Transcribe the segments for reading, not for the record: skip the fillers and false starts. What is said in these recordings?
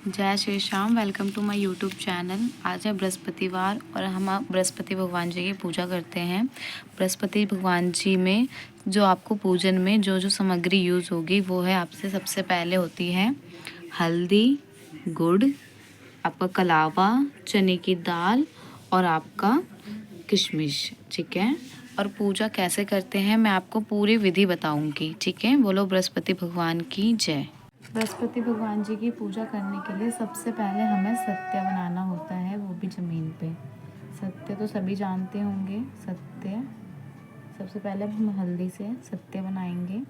जय Shri Shyam. Welcome to my YouTube channel. आज है बृहस्पतिवार और हम बृहस्पति भगवान जी की पूजा करते हैं। बृहस्पति भगवान जी में जो आपको पूजन में जो जो सामग्री यूज़ होगी वो है, आपसे सबसे पहले होती है हल्दी, गुड़, आपका कलावा, चने की दाल और आपका किशमिश। ठीक है। और पूजा कैसे करते हैं मैं आपको पूरी विधि बताऊंगी। ठीक है। बोलो बृहस्पति भगवान की जय। बृहस्पति भगवान जी की पूजा करने के लिए सबसे पहले हमें सत्य बनाना होता है, वो भी ज़मीन पे। सत्य तो सभी जानते होंगे। सत्य सबसे पहले हम हल्दी से सत्य बनाएंगे।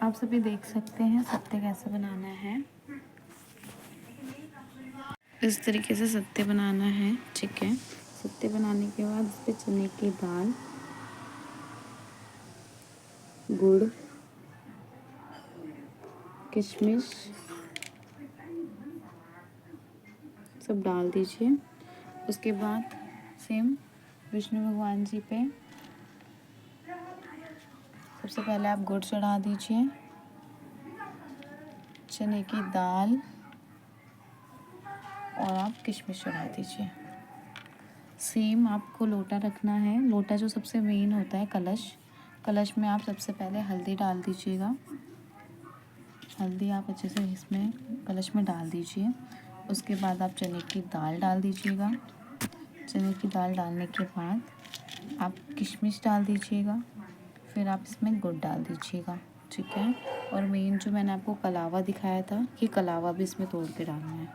आप सभी देख सकते हैं सत्य कैसे बनाना है। इस तरीके से सत्य बनाना है। ठीक है। सत्य बनाने के बाद इस पे चने की दाल, गुड़, किशमिश सब डाल दीजिए। उसके बाद सेम विष्णु भगवान जी पे सबसे पहले आप गुड़ चढ़ा दीजिए, चने की दाल और आप किशमिश चढ़ा दीजिए। सेम आपको लोटा रखना है। लोटा जो सबसे मेन होता है, कलश। कलश में आप सबसे पहले हल्दी डाल दीजिएगा। हल्दी आप अच्छे से इसमें कलश में डाल दीजिए। उसके बाद आप चने की दाल डाल दीजिएगा। चने की दाल डालने के बाद आप किशमिश डाल दीजिएगा। फिर आप इसमें गुड़ डाल दीजिएगा। ठीक है। और मेन जो मैंने आपको कलावा दिखाया था, कि कलावा भी इसमें तोड़ के डालना है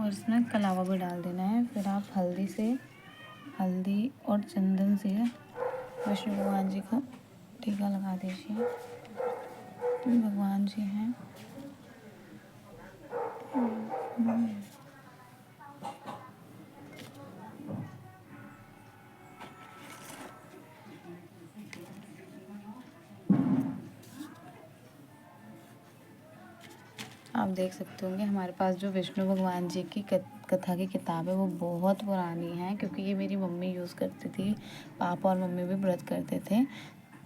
और इसमें कलावा भी डाल देना है। फिर आप हल्दी और चंदन से विष्णु भगवान जी का टीका लगा दीजिए। भगवान जी हैं। आप देख सकते होंगे हमारे पास जो विष्णु भगवान जी की कथा की किताब है वो बहुत पुरानी है, क्योंकि ये मेरी मम्मी यूज़ करती थी। पापा और मम्मी भी व्रत करते थे,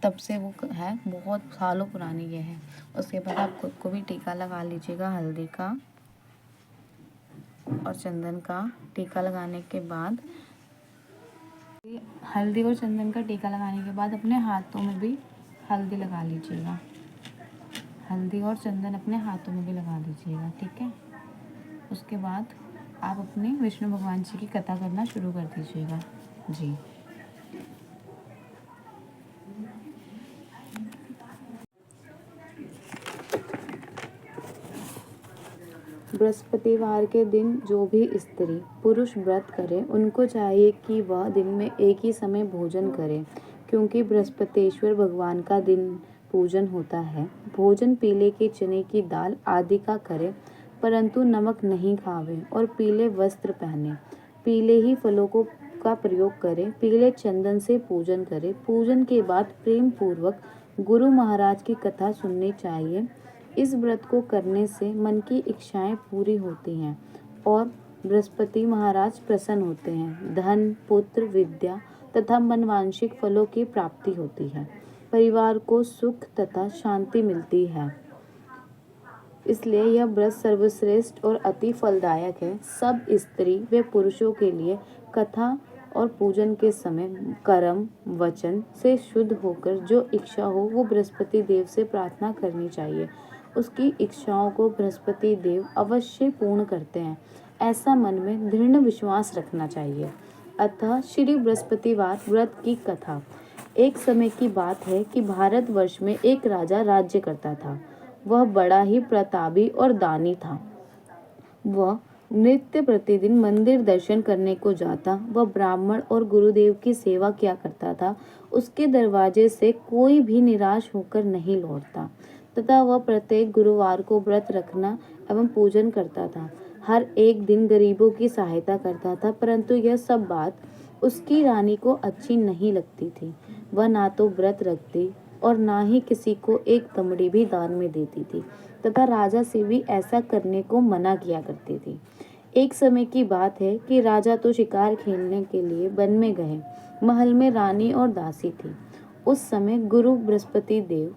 तब से वो है। बहुत सालों पुरानी ये है। उसके बाद आप खुद को भी टीका लगा लीजिएगा, हल्दी का और चंदन का। टीका लगाने के बाद हल्दी और चंदन का टीका लगाने के बाद अपने हाथों में भी हल्दी लगा लीजिएगा। हल्दी और चंदन अपने हाथों में भी लगा दीजिएगा। ठीक है। उसके बाद आप अपने विष्णु भगवान जी की कथा करना शुरू कर दीजिएगा। जी। बृहस्पतिवार के दिन जो भी स्त्री पुरुष व्रत करे, उनको चाहिए कि वह दिन में एक ही समय भोजन करें, क्योंकि बृहस्पतिश्वर भगवान का दिन पूजन होता है। भोजन पीले के चने की दाल आदि का करे, परंतु नमक नहीं खावे और पीले वस्त्र पहने। पीले ही फलों का प्रयोग करें। पीले चंदन से पूजन करें। पूजन के बाद प्रेम पूर्वक गुरु महाराज की कथा सुननी चाहिए। इस व्रत को करने से मन की इच्छाएं पूरी होती हैं और बृहस्पति महाराज प्रसन्न होते हैं। धन, पुत्र, विद्या तथा मनवांछिक फलों की प्राप्ति होती है। परिवार को सुख तथा शांति मिलती है। इसलिए यह व्रत सर्वश्रेष्ठ और अति फलदायक है। सब स्त्री व पुरुषों के लिए कथा और पूजन के समय कर्म वचन से शुद्ध होकर जो इच्छा हो वो बृहस्पति देव से प्रार्थना करनी चाहिए। उसकी इच्छाओं को बृहस्पति देव अवश्य पूर्ण करते हैं, ऐसा मन में दृढ़ विश्वास रखना चाहिए। अतः श्री बृहस्पतिवार व्रत की कथा। एक समय की बात है कि भारतवर्ष में एक राजा राज्य करता था। वह बड़ा ही प्रतापी और दानी था। वह नित्य प्रतिदिन मंदिर दर्शन करने को जाता। वह ब्राह्मण और गुरुदेव की सेवा किया करता था। उसके दरवाजे से कोई भी निराश होकर नहीं लौटता। तथा वह प्रत्येक गुरुवार को व्रत रखना एवं पूजन करता था। हर एक दिन गरीबों की सहायता करता था, परंतु यह सब बात उसकी रानी को अच्छी नहीं लगती थी। वह ना तो व्रत रखती और ना ही किसी को एक दमड़ी भी दान में देती थी, तथा राजा से भी ऐसा करने को मना किया करती थी। एक समय की बात है कि राजा तो शिकार खेलने के लिए वन में गए। महल में रानी और दासी थी। उस समय गुरु बृहस्पति देव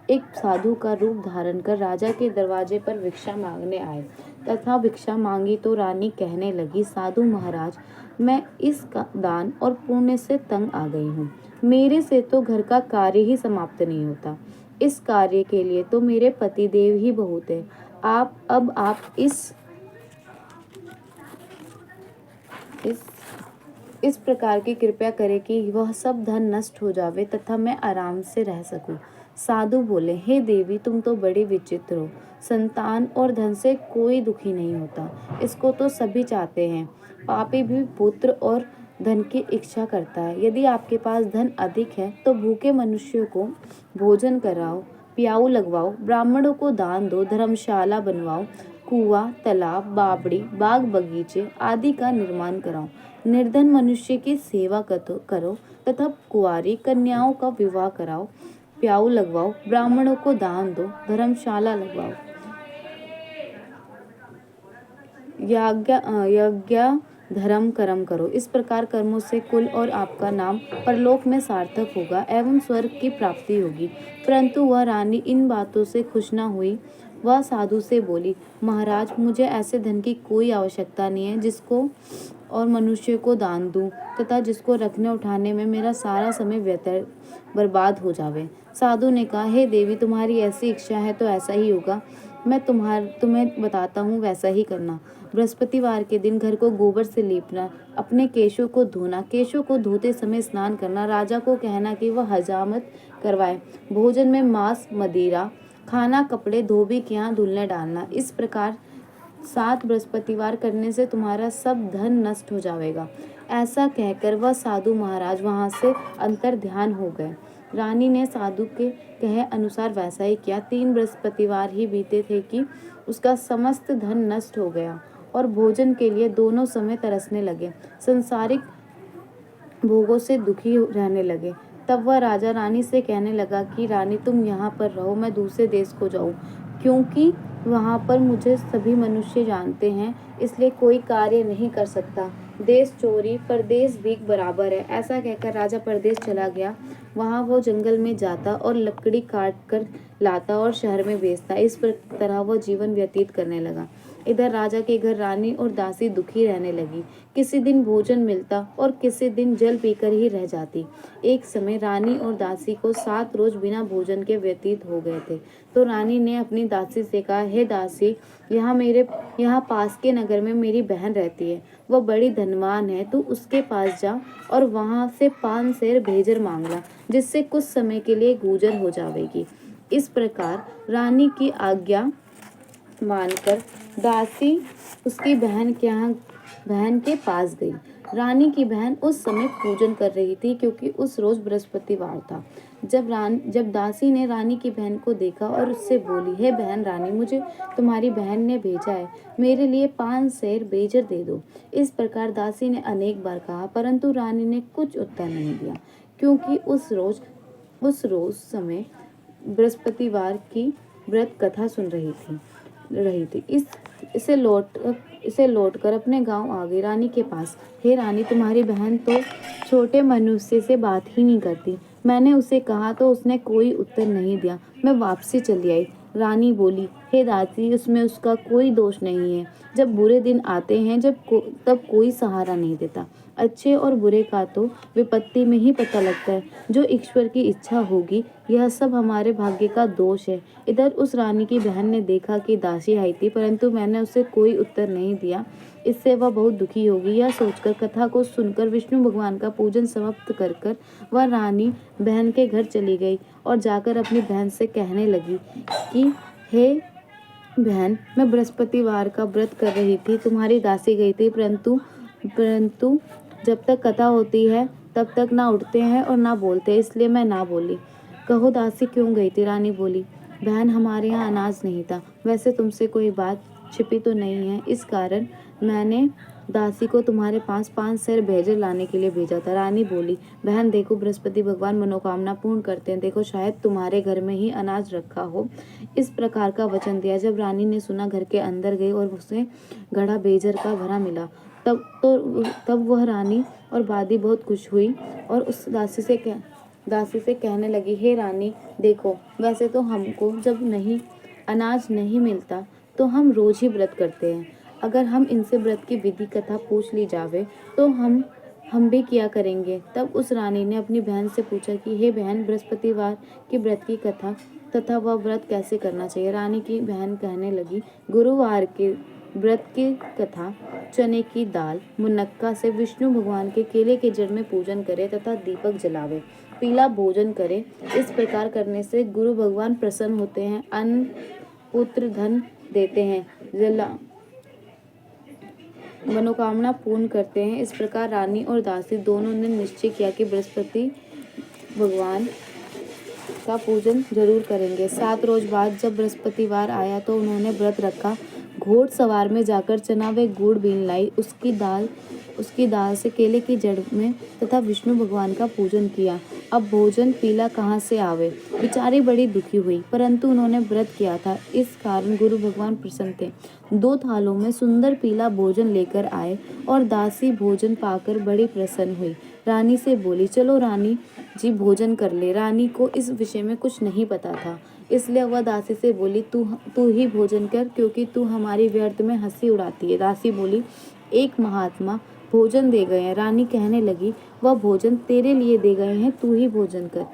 एक साधु का रूप धारण कर राजा के दरवाजे पर भिक्षा मांगने आए, तथा भिक्षा मांगी तो रानी कहने लगी, साधु महाराज, मैं इस दान और पुण्य से तंग आ गई हूँ। मेरे से तो घर का कार्य ही समाप्त नहीं होता। इस कार्य के लिए तो मेरे पति देव ही बहुत है। आप इस प्रकार की कृपया करें कि वह सब धन नष्ट हो जावे तथा मैं आराम से रह सकूं। साधु बोले, हे देवी, तुम तो बड़ी विचित्र हो। संतान और धन से कोई दुखी नहीं होता, इसको तो सभी चाहते हैं। पापी भी पुत्र और धन की इच्छा करता है। यदि आपके पास धन अधिक है तो भूखे मनुष्यों को भोजन कराओ, प्याऊ लगवाओ, ब्राह्मणों को दान दो, धर्मशाला बनवाओ, कुआं, तालाब, बावड़ी, बाग बगीचे आदि का निर्माण कराओ। निर्धन मनुष्य की सेवा करो तथा कुंवारी कन्याओं का विवाह कराओ, प्याऊ लगवाओ, ब्राह्मणों को दान दो, धर्मशाला लगवाओ, यज्ञ धर्म कर्म करो। इस प्रकार कर्मों से कुल और आपका नाम परलोक में सार्थक होगा एवं स्वर्ग की प्राप्ति होगी। परंतु वह रानी इन बातों से खुश न हुई। वह साधु से बोली, महाराज, मुझे ऐसे धन की कोई आवश्यकता नहीं है जिसको और मनुष्य को दान दूं तथा जिसको रखने उठाने में मेरा सारा समय व्यर्थ बर्बाद हो जावे। साधु ने कहा, हे देवी, तुम्हारी ऐसी इच्छा है तो ऐसा ही होगा। मैं तुम्हें बताता हूँ, वैसा ही करना। बृहस्पतिवार के दिन घर को गोबर से लीपना, अपने केशों को धोना, केशों को धोते समय स्नान करना, राजा को कहना कि वह हजामत करवाए, भोजन में मांस मदिरा खाना, कपड़े धोबी के यहाँ धुलने डालना। इस प्रकार 7 बृहस्पतिवार करने से तुम्हारा सब धन नष्ट हो जाएगा। ऐसा कहकर वह साधु महाराज वहां से अंतर ध्यान हो गए। रानी ने साधु के कहे अनुसार वैसा ही किया। 3 बृहस्पतिवार ही बीते थे कि उसका समस्त धन नष्ट हो गया और भोजन के लिए दोनों समय तरसने लगे, संसारिक भोगों से दुखी रहने लगे। तब वह राजा रानी से कहने लगा कि रानी, तुम यहाँ पर रहो, मैं दूसरे देश को जाऊँ, क्योंकि वहाँ पर मुझे सभी मनुष्य जानते हैं, इसलिए कोई कार्य नहीं कर सकता। देश चोरी परदेश भीख बराबर है। ऐसा कहकर राजा परदेश चला गया। वहाँ वो जंगल में जाता और लकड़ी काट कर लाता और शहर में बेचता। इस तरह वह जीवन व्यतीत करने लगा। इधर राजा के घर रानी और दासी दुखी रहने लगी। किसी दिन भोजन मिलता और किसी दिन जल पीकर ही रह जाती। एक समय रानी और दासी को 7 रोज बिना भोजन के व्यतीत हो गए थे। तो रानी ने अपनी दासी से कहा, हे दासी, यहाँ पास के नगर में मेरी बहन रहती है। वह बड़ी धनवान है। तू उसके पास जा और वहां से 5 सेर भेजर मांग ला, जिससे कुछ समय के लिए गुजर हो जाएगी। इस प्रकार रानी की आज्ञा मानकर दासी उसकी बहन के पास गई। रानी की बहन उस समय पूजन कर रही थी, क्योंकि उस रोज बृहस्पतिवार था। जब दासी ने रानी की बहन को देखा और उससे बोली, हे बहन रानी, मुझे तुम्हारी बहन ने भेजा है, मेरे लिए 5 सेर बेजर दे दो। इस प्रकार दासी ने अनेक बार कहा, परंतु रानी ने कुछ उत्तर नहीं दिया, क्योंकि उस रोज समय बृहस्पतिवार की व्रत कथा सुन रही थी। इसे लौटकर अपने गांव आ गई। रानी के पास, हे रानी, तुम्हारी बहन तो छोटे मनुष्य से बात ही नहीं करती। मैंने उसे कहा तो उसने कोई उत्तर नहीं दिया। मैं वापसी चली आई। रानी बोली, हे दासी, उसमें उसका कोई दोष नहीं है। जब बुरे दिन आते हैं तब कोई सहारा नहीं देता। अच्छे और बुरे का तो विपत्ति में ही पता लगता है। जो ईश्वर की इच्छा होगी, यह सब हमारे भाग्य का दोष है। इधर उस रानी की बहन ने देखा कि दासी आई थी, परंतु मैंने उसे कोई उत्तर नहीं दिया। इससे वह बहुत दुखी होगी। यह सोचकर कथा को सुनकर विष्णु भगवान का पूजन समाप्त कर वह रानी बहन के घर चली गई और जाकर अपनी बहन से कहने लगी कि हे बहन, मैं बृहस्पतिवार का व्रत कर रही थी, तुम्हारी दासी गई थी, परंतु जब तक कथा होती है तब तक ना उठते हैं और ना बोलते, इसलिए मैं ना बोली। कहो दासी क्यों गई थी? रानी बोली, बहन, हमारे यहाँ अनाज नहीं था। वैसे तुमसे कोई बात छिपी तो नहीं है, इस कारण मैंने दासी को तुम्हारे पास 5 सेर भेजे लाने के लिए भेजा था। रानी बोली, बहन देखो, बृहस्पति भगवान मनोकामना पूर्ण करते हैं। देखो, शायद तुम्हारे घर में ही अनाज रखा हो। इस प्रकार का वचन दिया। जब रानी ने सुना, घर के अंदर गई और उसे घड़ा बेजर का भरा मिला। तब वह रानी और बादी बहुत खुश हुई और उस दासी से कहने लगी, हे रानी देखो, वैसे तो हमको जब अनाज नहीं मिलता तो हम रोज ही व्रत करते हैं। अगर हम इनसे व्रत की विधि कथा पूछ ली जावे तो हम भी किया करेंगे। तब उस रानी ने अपनी बहन से पूछा कि हे बहन, बृहस्पतिवार की व्रत की कथा तथा वह व्रत कैसे करना चाहिए। रानी की बहन कहने लगी, गुरुवार के व्रत की कथा, चने की दाल मुनक्का से विष्णु भगवान के केले के जड़ में पूजन करे तथा दीपक जलावे, पीला भोजन करे। इस प्रकार करने से गुरु भगवान प्रसन्न होते हैं, अन्न पुत्र धन देते हैं, मनोकामना पूर्ण करते हैं। इस प्रकार रानी और दासी दोनों ने निश्चय किया कि बृहस्पति भगवान का पूजन जरूर करेंगे। 7 रोज बाद जब बृहस्पतिवार आया तो उन्होंने व्रत रखा। घोड़ सवार में जाकर चना व गुड़ बीन लाई, उसकी दाल से केले की जड़ में तथा विष्णु भगवान का पूजन किया। अब भोजन पीला कहाँ से आवे। बेचारी बड़ी दुखी हुई, परंतु उन्होंने व्रत किया था, इस कारण गुरु भगवान प्रसन्न थे। 2 थालों में सुंदर पीला भोजन लेकर आए और दासी भोजन पाकर बड़ी प्रसन्न हुई। रानी से बोली, चलो रानी जी भोजन कर ले। रानी को इस विषय में कुछ नहीं पता था, इसलिए वह दासी से बोली, तू ही भोजन कर, क्योंकि तू हमारी व्यर्थ में हंसी उड़ाती है। दासी बोली, एक महात्मा भोजन दे गए हैं। रानी कहने लगी, वह भोजन तेरे लिए दे गए हैं, तू ही भोजन कर।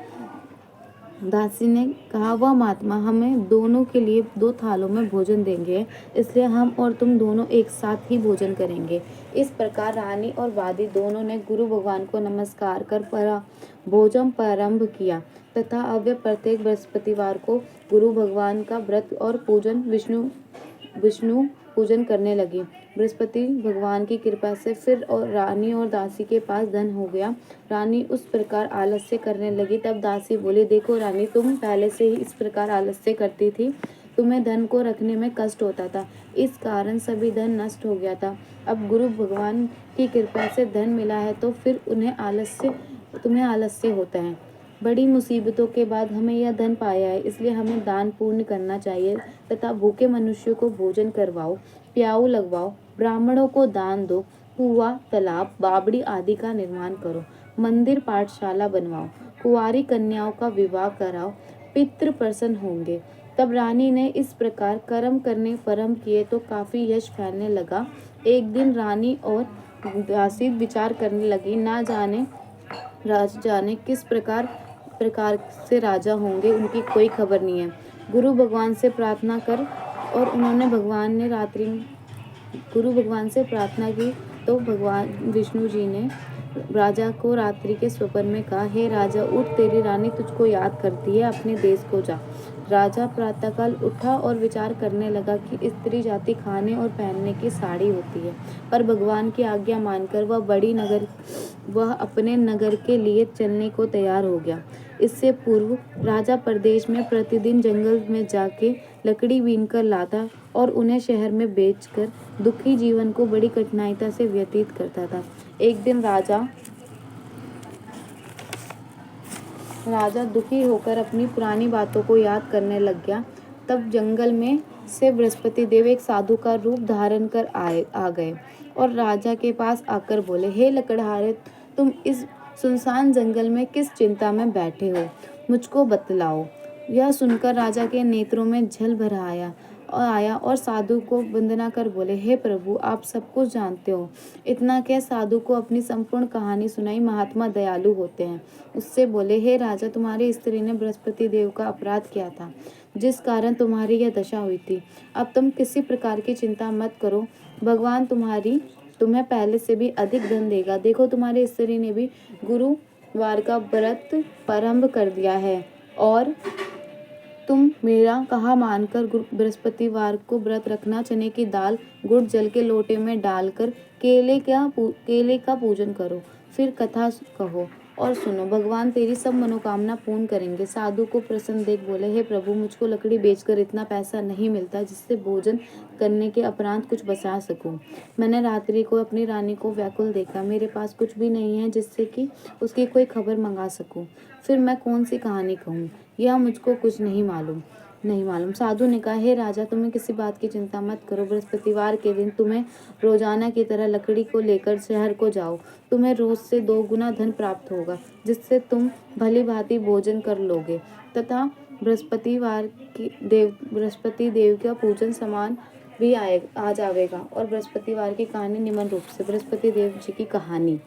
दासी ने कहा, वह महात्मा हमें दोनों के लिए 2 थालों में भोजन देंगे, इसलिए हम और तुम दोनों एक साथ ही भोजन करेंगे। इस प्रकार रानी और वादी दोनों ने गुरु भगवान को नमस्कार कर भोजन प्रारंभ किया तथा अब प्रत्येक बृहस्पतिवार को गुरु भगवान का व्रत और पूजन विष्णु पूजन करने लगी। बृहस्पति भगवान की कृपा से फिर और रानी और दासी के पास धन हो गया। रानी उस प्रकार आलस्य करने लगी। तब दासी बोली, देखो रानी, तुम पहले से ही इस प्रकार आलस्य करती थी, तुम्हें धन को रखने में कष्ट होता था, इस कारण सभी धन नष्ट हो गया था। अब गुरु भगवान की कृपा से धन मिला है तो फिर तुम्हें आलस्य होता है। बड़ी मुसीबतों के बाद हमें यह धन पाया है, इसलिए हमें दान पुण्य करना चाहिए तथा भूखे मनुष्यों को भोजन करवाओ, प्याऊ लगवाओ, ब्राह्मणों को दान दो, कुआं, तालाब, बावड़ी आदि का निर्माण करो, मंदिर पाठशाला बनवाओ, कुंवारी कन्याओं का विवाह कराओ, पितृ प्रसन्न होंगे। तब रानी ने इस प्रकार कर्म करने प्रारंभ किए तो काफी यश फैलने लगा। एक दिन रानी और दासी विचार करने लगी, ना जाने किस प्रकार से राजा होंगे, उनकी कोई खबर नहीं है। गुरु भगवान से प्रार्थना की तो भगवान विष्णु जी ने राजा को रात्रि के स्वप्न में कहा, हे राजा उठ, तेरी रानी तुझको याद करती है, अपने देश को जा। राजा प्रातःकाल उठा और विचार करने लगा कि स्त्री जाति खाने और पहनने की साड़ी होती है, पर भगवान की आज्ञा मानकर वह अपने नगर के लिए चलने को तैयार हो गया। इससे पूर्व राजा प्रदेश में प्रतिदिन जंगल में जाके लकड़ी बीनकर लाता और उन्हें शहर में बेचकर दुखी जीवन को बड़ी कठिनाइयों से व्यतीत करता था। एक दिन राजा दुखी होकर अपनी पुरानी बातों को याद करने लग गया। तब जंगल में से बृहस्पति देव एक साधु का रूप धारण कर आ गए और राजा के पास आकर बोले, हे लकड़हारे, तुम इस सुनसान जंगल में किस चिंता में बैठे हो, मुझको बतलाओ। यह सुनकर राजा के नेत्रों में जल भर आया और साधु को वंदना कर बोले, हे प्रभु, आप सब कुछ जानते हो। इतना कह साधु को अपनी संपूर्ण कहानी सुनाई। महात्मा दयालु होते हैं। उससे बोले, हे राजा, तुम्हारी स्त्री ने बृहस्पति देव का अपराध किया था, जिस कारण तुम्हारी यह दशा हुई थी। अब तुम किसी प्रकार की चिंता मत करो, भगवान तुम्हें पहले से भी अधिक धन देगा। देखो, तुम्हारी स्त्री ने भी गुरुवार का व्रत प्रारंभ कर दिया है और तुम मेरा कहा मानकर बृहस्पतिवार को व्रत रखना। चने की दाल गुड़ जल के लोटे में डालकर केले का पूजन करो, फिर कथा कहो और सुनो, भगवान तेरी सब मनोकामना पूर्ण करेंगे। साधु को प्रसन्न देख बोले, हे प्रभु, मुझको लकड़ी बेचकर इतना पैसा नहीं मिलता जिससे भोजन करने के उपरांत कुछ बचा सकूं। मैंने रात्रि को अपनी रानी को व्याकुल देखा। मेरे पास कुछ भी नहीं है जिससे कि उसकी कोई खबर मंगा सकूं। फिर मैं कौन सी कहानी कहूँ, यह मुझको कुछ नहीं मालूम। साधु ने कहा, हे राजा, तुम्हें किसी बात की चिंता मत करो। बृहस्पतिवार के दिन तुम्हें रोजाना की तरह लकड़ी को लेकर शहर को जाओ। तुम्हें रोज से 2 गुना धन प्राप्त होगा, जिससे तुम भली भांति भोजन कर लोगे तथा बृहस्पति देव का पूजन समान भी आ जाएगा। और बृहस्पतिवार की कहानी निम्न रूप से। बृहस्पति देव जी की कहानी।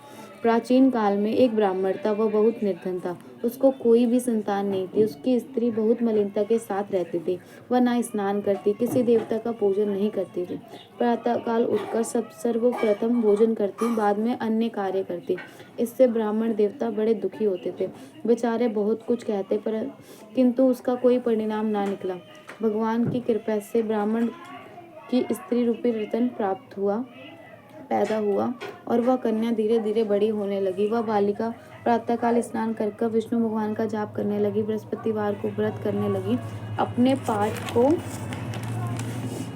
प्राचीन काल में एक ब्राह्मण था। वह बहुत निर्धन था। उसको कोई भी संतान नहीं थी। उसकी स्त्री बहुत मलिनता के साथ रहती थी। वह ना स्नान करती, किसी देवता का पूजन नहीं करती थी। प्रातःकाल उठकर सर्वप्रथम भोजन करती, बाद में अन्य कार्य करती। इससे ब्राह्मण देवता बड़े दुखी होते थे। बेचारे बहुत कुछ कहते, पर किंतु उसका कोई परिणाम ना निकला। भगवान की कृपा से ब्राह्मण की स्त्री रूपी रतन पैदा हुआ और वह कन्या धीरे धीरे बड़ी होने लगी। वह बालिका प्रातःकाल स्नान कर विष्णु भगवान का जाप करने लगी। बृहस्पतिवार को व्रत करने लगी। अपने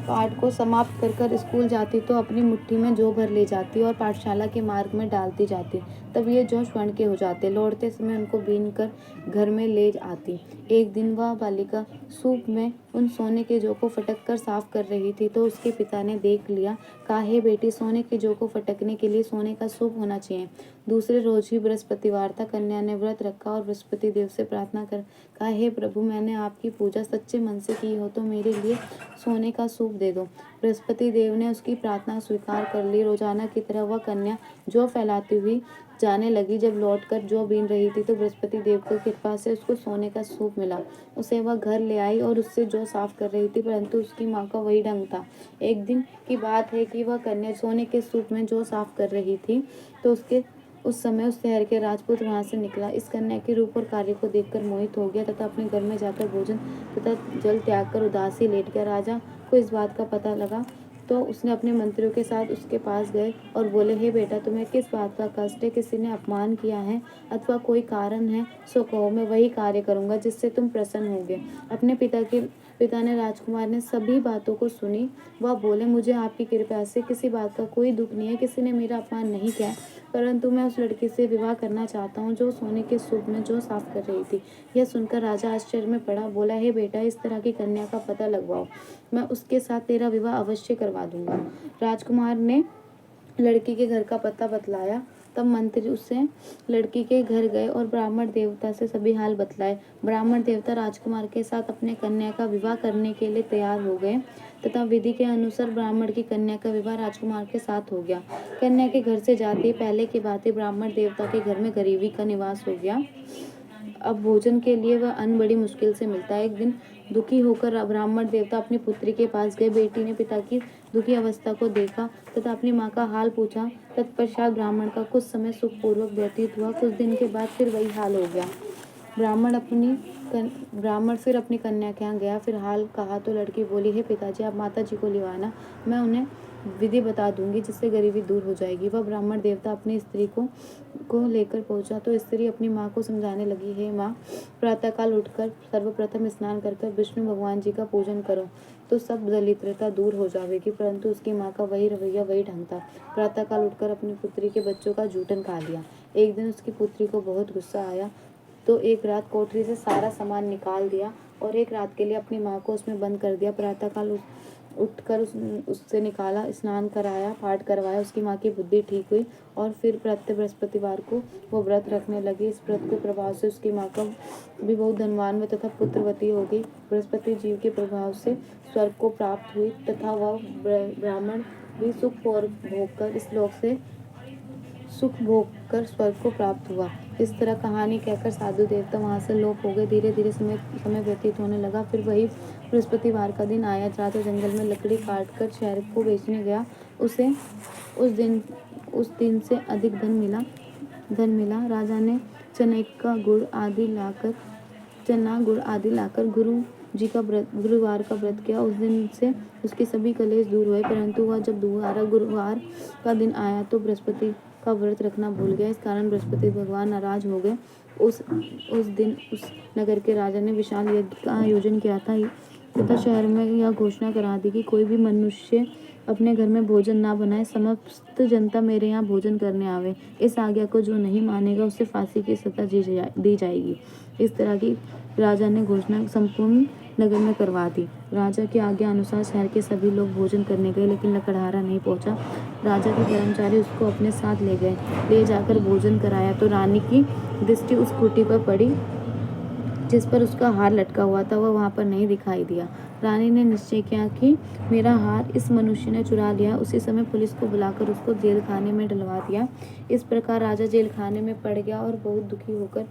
पाठ को समाप्त कर स्कूल जाती तो अपनी मुट्ठी में जौ भर ले जाती और पाठशाला के मार्ग में डालती जाती। तब ये जौ स्वर्ण के हो जाते। लौटते समय उनको बीन कर घर में ले आती। एक दिन वह बालिका सूप में उन सोने के जौ को फटक कर साफ कर रही थी तो उसके पिता ने देख लिया। कहा, हे बेटी, सोने के जौ को फटकने के लिए सोने का सूप होना चाहिए। दूसरे रोज ही बृहस्पतिवार था। कन्या ने व्रत रखा और बृहस्पति देव से प्रार्थना कर कहा, हे प्रभु, मैंने आपकी पूजा सच्चे मन से की हो तो मेरे लिए सोने का सूप दे दो। बृहस्पति देव ने उसकी प्रार्थना स्वीकार कर ली। रोजाना की तरह वह कन्या जौ फैलाती हुई जाने लगी। जब लौटकर जौ बीन रही थी तो बृहस्पति देव की कृपा से उसको सोने का सूप मिला। उसे वह घर ले आई और उससे जौ साफ कर रही थी, परंतु उसकी माँ का वही ढंग था। एक दिन की बात है कि वह कन्या सोने के सूप में जौ साफ कर रही थी तो उस समय उस शहर के राजपूत वहां से निकला। इस कन्या के रूप और कार्य को देखकर मोहित हो गया तथा अपने घर में जाकर भोजन तथा जल त्याग कर उदास ही लेट गया। राजा को इस बात का पता लगा तो उसने अपने मंत्रियों के साथ उसके पास गए और बोले, हे बेटा, तुम्हें किस बात का कष्ट है? किसी ने अपमान किया है अथवा कोई कारण है? सो कहो, मैं वही कार्य करूंगा जिससे तुम प्रसन्न होगे। अपने पिता ने राजकुमार ने सभी बातों को सुनी। वह बोले, मुझे आपकी कृपा से किसी बात का कोई दुख नहीं है। किसी ने मेरा अपमान नहीं किया, परंतु मैं उस लड़की से विवाह करना चाहता हूँ जो सोने के सूप में जौ साफ कर रही थी। यह सुनकर राजा आश्चर्य में पड़ा। बोला, हे बेटा, इस तरह की कन्या का पता लगवाओ, मैं उसके साथ तेरा विवाह अवश्य करवा दूंगा। राजकुमार ने लड़की के घर का पता बतलाया। तब मंत्री उससे लड़की के घर गए और ब्राह्मण देवता से सभी हाल बतलाए। ब्राह्मण देवता राजकुमार के साथ अपने कन्या का विवाह करने के लिए तैयार हो गए तथा विधि के अनुसार ब्राह्मण की कन्या का विवाह राजकुमार के साथ हो गया। कन्या के घर से जाते ही पहले की बातें ब्राह्मण देवता के घर में गरीबी का निवास हो गया। अब भोजन के लिए वह अन्न बड़ी मुश्किल से मिलता है। एक दिन दुखी होकर ब्राह्मण देवता अपनी पुत्री के पास गए। बेटी ने पिता की दुखी अवस्था को देखा तथा अपनी माँ का हाल पूछा। तत्पश्चात ब्राह्मण का कुछ समय सुखपूर्वक व्यतीत हुआ। कुछ दिन के बाद फिर वही हाल हो गया। ब्राह्मण फिर अपनी कन्या के यहाँ गया। फिर हाल कहा तो लड़की बोली, हे पिताजी, आप माता जी को लिवाना, मैं उन्हें विधि बता दूंगी जिससे गरीबी दूर हो जाएगी। वह ब्राह्मण देवता अपनी स्त्री को लेकर पहुंचा तो स्त्री अपनी माँ को समझाने लगी, हे माँ, प्रातःकाल उठकर सर्वप्रथम स्नान कर विष्णु भगवान जी का पूजन करो तो सब दरिद्रता दूर हो जाएगी। परंतु उसकी माँ का वही रवैया, वही ढंग था। प्रातःकाल उठकर अपनी पुत्री के बच्चों का जूठन खा लिया। एक दिन उसकी पुत्री को बहुत गुस्सा आया तो एक रात कोठरी से सारा सामान निकाल दिया और एक रात के लिए अपनी माँ को उसमें बंद कर दिया। प्रातःकाल उठकर उससे निकाला, स्नान कराया, पाठ करवाया। उसकी माँ की बुद्धि ठीक हुई और फिर प्रत्येक बृहस्पतिवार को वो व्रत रखने लगी। इस व्रत के प्रभाव से उसकी माँ का भी बहुत धनवान हुई तथा पुत्रवती हो गई। बृहस्पति जीव के प्रभाव से स्वर्ग को प्राप्त हुई तथा वह ब्राह्मण भी सुख भोग कर स्वर्ग को प्राप्त हुआ। इस तरह कहानी कहकर साधु देवता वहां से लोप हो गए। धीरे धीरे समय व्यतीत होने लगा। फिर वही बृहस्पतिवार का दिन आया। राजा जंगल में लकड़ी काट कर शहर को बेचने गया। उसे उस दिन से अधिक धन मिला। राजा ने चना गुड़ आदि लाकर गुरुवार का व्रत किया। उस दिन से उसके सभी कलेश दूर हुए। परंतु वह जब दोबारा गुरुवार का दिन आया तो बृहस्पति का व्रत रखना भूल गया। इस कारण बृहस्पति भगवान नाराज हो गए। उस दिन उस नगर के राजा ने विशाल यज्ञ का आयोजन किया था तथा शहर में यह घोषणा करा दी कि कोई भी मनुष्य अपने घर में भोजन ना बनाए, समस्त जनता मेरे यहाँ भोजन करने आवे। इस आज्ञा को जो नहीं मानेगा उसे फांसी की सजा दी जाएगी। इस तरह की राजा ने घोषणा संपूर्ण नगर में करवा दी। राजा की आज्ञा अनुसार शहर के सभी लोग भोजन करने गए, लेकिन लकड़हारा नहीं पहुंचा। राजा के कर्मचारी उसको अपने साथ ले गए। ले जाकर भोजन कराया तो रानी की दृष्टि उस खूंटी पर पड़ी जिस पर उसका हार लटका हुआ था। वह वहां पर नहीं दिखाई दिया। रानी ने निश्चय किया कि मेरा हार इस मनुष्य ने चुरा लिया। उसी समय पुलिस को बुलाकर उसको जेल खाने में डलवा दिया। इस प्रकार राजा जेल खाने में पड़ गया और बहुत दुखी होकर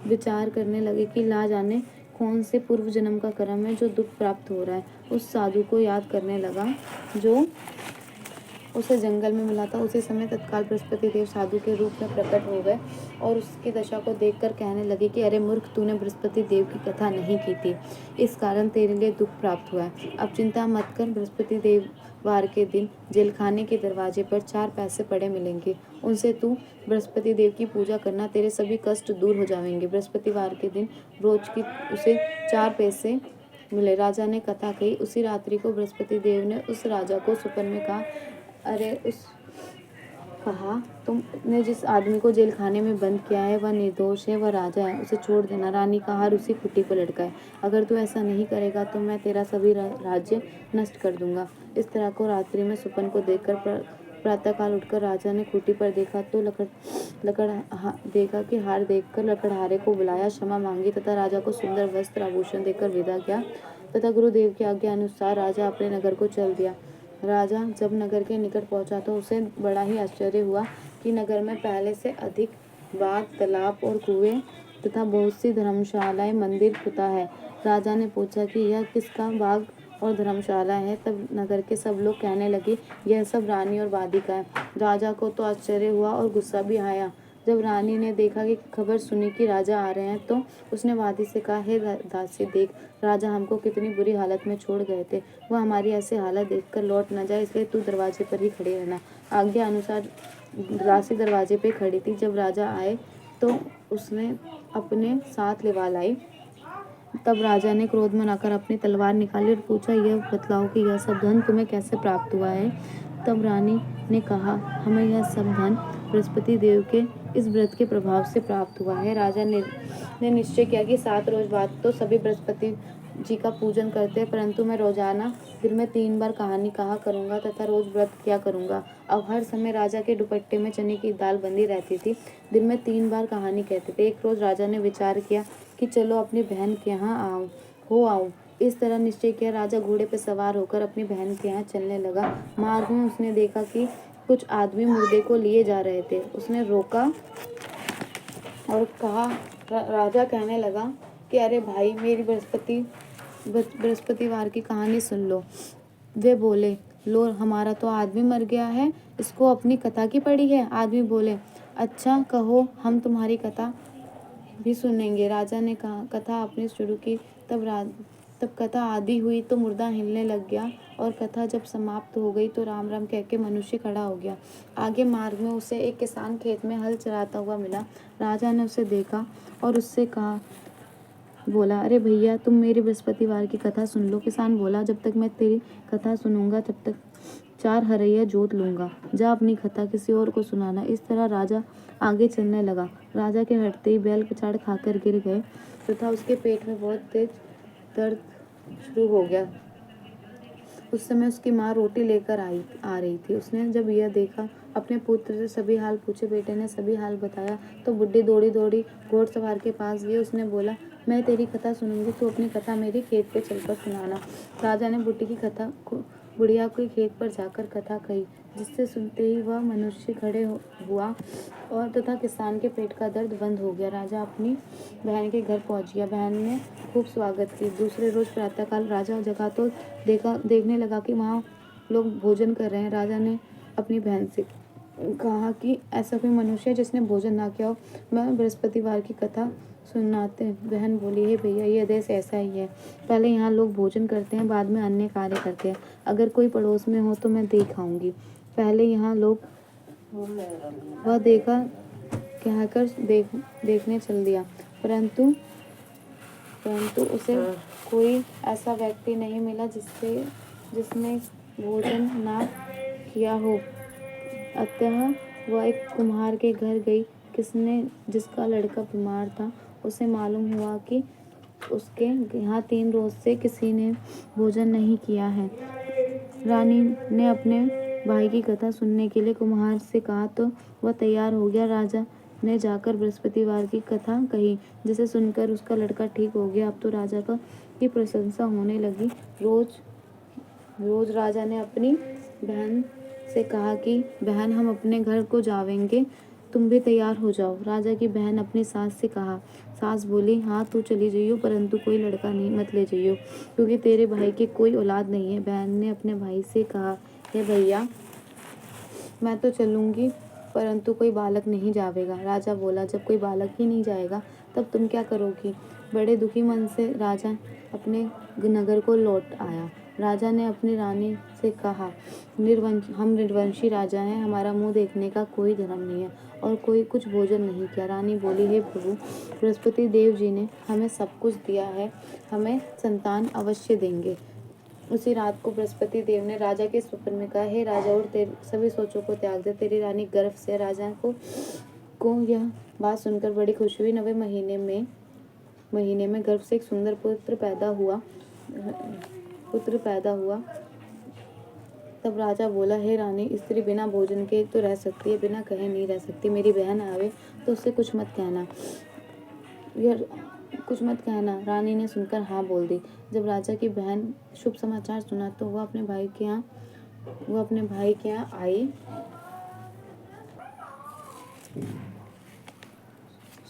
विचार करने लगे कि ला जाने कौन से पूर्व जन्म का कर्म है जो दुख प्राप्त हो रहा है। उस साधु को याद करने लगा जो उसे जंगल में मिला था। उसी समय तत्काल बृहस्पति देव साधु के रूप में प्रकट हो गए और उसकी दशा को देखकर कहने लगे कि अरे मूर्ख, तूने बृहस्पति देव की कथा नहीं की थी, इस कारण तेरे लिए दुख प्राप्त हुआ है। अब चिंता मत कर, बृहस्पति देव वार के दिन जेलखाने के दरवाजे पर 4 पैसे पड़े मिलेंगे। उनसे तू बृहस्पति देव की पूजा करना, तेरे सभी कष्ट दूर हो जाएंगे। बृहस्पतिवार के दिन रोज की उसे 4 पैसे मिले। राजा ने कथा कही। उसी रात्रि को बृहस्पति देव ने उस राजा को स्वप्न में कहा, तुमने जिस आदमी को जेल खाने में बंद किया है वह निर्दोष है, वह राजा है, उसे छोड़ देना। रानी का हार उसी खूंटी पर लटका है। अगर तू ऐसा नहीं करेगा तो मैं तेरा सभी राज्य नष्ट कर दूंगा। इस तरह को रात्रि में स्वप्न को देखकर प्रातःकाल उठकर राजा ने खूंटी पर देखा तो देखा कि हार देखकर लकड़हारे को बुलाया, क्षमा मांगी तथा राजा को सुंदर वस्त्र आभूषण देकर विदा किया तथा गुरुदेव की आज्ञा अनुसार राजा अपने नगर को चल दिया। राजा जब नगर के निकट पहुंचा तो उसे बड़ा ही आश्चर्य हुआ कि नगर में पहले से अधिक बाग, तालाब और कुएं तथा बहुत सी धर्मशालाएं, मंदिर पुता है। राजा ने पूछा कि यह किसका बाग और धर्मशाला है। तब नगर के सब लोग कहने लगे, यह सब रानी और वादी का है। राजा को तो आश्चर्य हुआ और गुस्सा भी आया। जब रानी ने देखा कि खबर सुनी कि राजा आ रहे हैं तो उसने वादी से कहा, हे दासी, देख राजा हमको कितनी बुरी हालत में छोड़ गए थे। वह हमारी ऐसी हालत देखकर लौट न जाए, इसलिए तू दरवाजे पर ही खड़ी रहना। आज्ञा अनुसार दासी दरवाजे पे खड़ी थी। जब राजा आए तो उसने अपने साथ लिवा लाई। तब राजा ने क्रोध में आकर अपनी तलवार निकाली और पूछा, यह बतलाओ कि यह सब धन तुम्हें कैसे प्राप्त हुआ है। तब रानी ने कहा, हमें यह सब धन बृहस्पति देव के इस व्रत के प्रभाव से प्राप्त हुआ है। राजा ने निश्चय किया कि 7 रोज बाद तो सभी बृहस्पति जी का पूजन करते हैं, परंतु मैं रोजाना दिन में 3 बार कहानी कहा करूंगा तथा रोज व्रत किया करूंगा। अब हर समय राजा के दुपट्टे में चने की दाल बंधी रहती थी। दिन में 3 बार कहानी कहते थे। एक रोज राजा ने विचार किया कि चलो अपनी बहन के यहाँ आऊं। इस तरह निश्चय किया। राजा घोड़े पर सवार होकर अपनी बहन के यहाँ चलने लगा। मार्ग में उसने देखा कि कुछ आदमी मुर्दे को लिए जा रहे थे। उसने रोका और कहा, राजा कहने लगा कि अरे भाई, मेरी बृहस्पतिवार की कहानी सुन लो। वे बोले, लो, हमारा तो आदमी मर गया है, इसको अपनी कथा की पड़ी है। आदमी बोले, अच्छा कहो, हम तुम्हारी कथा भी सुनेंगे। राजा ने कहा कथा अपनी शुरू की। तब कथा आदि हुई तो मुर्दा हिलने लग गया और कथा जब समाप्त हो गई तो राम राम कह के मनुष्य खड़ा हो गया। आगे मार्ग में उसे एक किसान खेत में हल चलाता हुआ मिला। राजा ने उसे देखा और उससे कहा, बोला, अरे भैया, तुम मेरी बृहस्पतिवार की कथा सुन लो। किसान बोला, जब तक मैं तेरी कथा सुनूंगा तब तक 4 हरैया जोत लूंगा। जा अपनी कथा किसी और को सुनाना। इस तरह राजा आगे चलने लगा। राजा के हटते ही बैल पछाड़ खाकर गिर गए तथा उसके पेट में बहुत तेज दर्द शुरू हो गया। उस समय उसकी माँ रोटी लेकर आ रही थी। उसने जब यह देखा, अपने पुत्र से सभी हाल पूछे। बेटे ने सभी हाल बताया तो बुढ़ी दौड़ी दौड़ी घोड़सवार के पास गई। उसने बोला, मैं तेरी कथा सुनूंगी, तू अपनी कथा मेरी खेत पे चलकर सुनाना। राजा ने बुढ़िया को खेत पर जाकर कथा कही, जिससे सुनते ही वह मनुष्य खड़े हुआ और तथा किसान के पेट का दर्द बंद हो गया। राजा अपनी बहन के घर पहुंच गया। बहन ने खूब स्वागत की। दूसरे रोज प्रातःकाल राजा जगा तो देखने लगा कि वहाँ लोग भोजन कर रहे हैं। राजा ने अपनी बहन से कहा कि ऐसा कोई मनुष्य है जिसने भोजन ना किया हो, मैं बृहस्पतिवार की कथा सुनाते। बहन बोली, हे भैया, ये देश ऐसा ही है। पहले यहाँ लोग भोजन करते हैं, बाद में अन्य कार्य करते हैं। अगर कोई पड़ोस में हो तो मैं देख आऊंगी। पहले यहाँ लोग वह कहकर देखने चल दिया, परंतु उसे कोई ऐसा व्यक्ति नहीं मिला जिसने भोजन ना किया हो। अतः वह एक कुम्हार के घर गई, जिसका लड़का बीमार था। उसे मालूम हुआ कि उसके यहाँ 3 रोज से किसी ने भोजन नहीं किया है। रानी ने अपने भाई की कथा सुनने के लिए कुम्हार से कहा तो वह तैयार हो गया। राजा ने जाकर बृहस्पतिवार की कथा कही, जिसे सुनकर उसका लड़का ठीक हो गया। अब तो राजा की प्रशंसा होने लगी। रोज राजा ने अपनी बहन से कहा कि बहन, हम अपने घर को जावेंगे, तुम भी तैयार हो जाओ। राजा की बहन अपनी सास से कहा। सास बोली, हाँ तू चली जाइयो, परंतु कोई लड़का नहीं मत ले जाइयो, क्योंकि तेरे भाई की कोई औलाद नहीं है। बहन ने अपने भाई से कहा, हे भैया, मैं तो चलूंगी, परंतु कोई बालक नहीं जावेगा। राजा बोला, जब कोई बालक ही नहीं जाएगा तब तुम क्या करोगी। बड़े दुखी मन से राजा अपने नगर को लौट आया। राजा ने अपनी रानी से कहा, हम निर्वंशी राजा हैं, हमारा मुंह देखने का कोई धर्म नहीं है और कोई कुछ भोजन नहीं किया। रानी बोली, हे प्रभु, बृहस्पति देव जी ने हमें सब कुछ दिया है, हमें संतान अवश्य देंगे। उसी रात को बृहस्पति देव ने राजा के स्वप्न में कहा, हे राजा, और तेरे सभी सोचों को त्याग दे, तेरी रानी गर्भ से। राजा को यह बात सुनकर बड़ी खुशी हुई। 9वें महीने में गर्भ से एक सुंदर पुत्र पैदा हुआ। तब राजा बोला, हे रानी, स्त्री बिना भोजन के तो रह सकती है, बिना कहे नहीं रह सकती। मेरी बहन आवे तो उससे कुछ मत कहना। रानी ने सुनकर हाँ बोल दी। जब राजा की बहन शुभ समाचार सुना तो वह अपने भाई के यहाँ आई।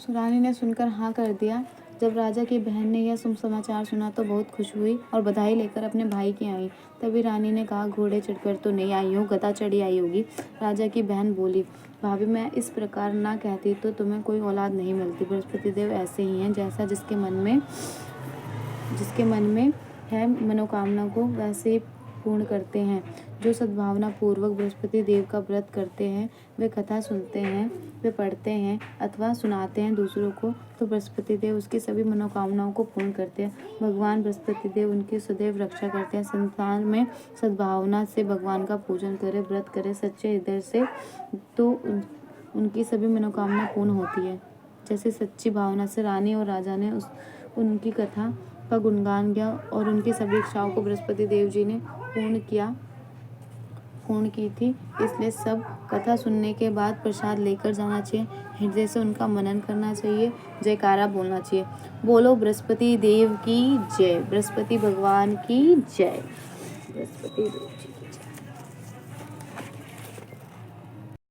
रानी ने सुनकर हाँ कर दिया। जब राजा की बहन ने यह शुभ समाचार सुना तो बहुत खुश हुई और बधाई लेकर अपने भाई की आई। तभी रानी ने कहा, घोड़े चढ़कर तो नहीं आई हो, गधा चढ़ी आई होगी। राजा की बहन बोली, भाभी, मैं इस प्रकार ना कहती तो तुम्हें कोई औलाद नहीं मिलती। बृहस्पति देव ऐसे ही हैं, जैसा जिसके मन में है मनोकामना को वैसे ही पूर्ण करते हैं। जो सद्भावना पूर्वक बृहस्पति देव का व्रत करते हैं, वे कथा सुनते हैं, वे पढ़ते हैं अथवा सुनाते हैं दूसरों को, तो बृहस्पति देव उसकी सभी मनोकामनाओं को पूर्ण करते हैं। भगवान बृहस्पति देव उनकी सदैव रक्षा करते हैं। संसार में सद्भावना से भगवान का पूजन करे, व्रत करे सच्चे हृदय से, तो उनकी सभी मनोकामना पूर्ण होती है। जैसे सच्ची भावना से रानी और राजा ने उनकी कथा का गुणगान किया और उनकी सभी इच्छाओं को बृहस्पति देव जी ने पूर्ण की थी। इसलिए सब कथा सुनने के बाद प्रसाद लेकर जाना चाहिए, हृदय से उनका मनन करना चाहिए, जयकारा बोलना चाहिए। बोलो बृहस्पति देव की जय, बृहस्पति भगवान की जय, बृहस्पति देव जी की जय।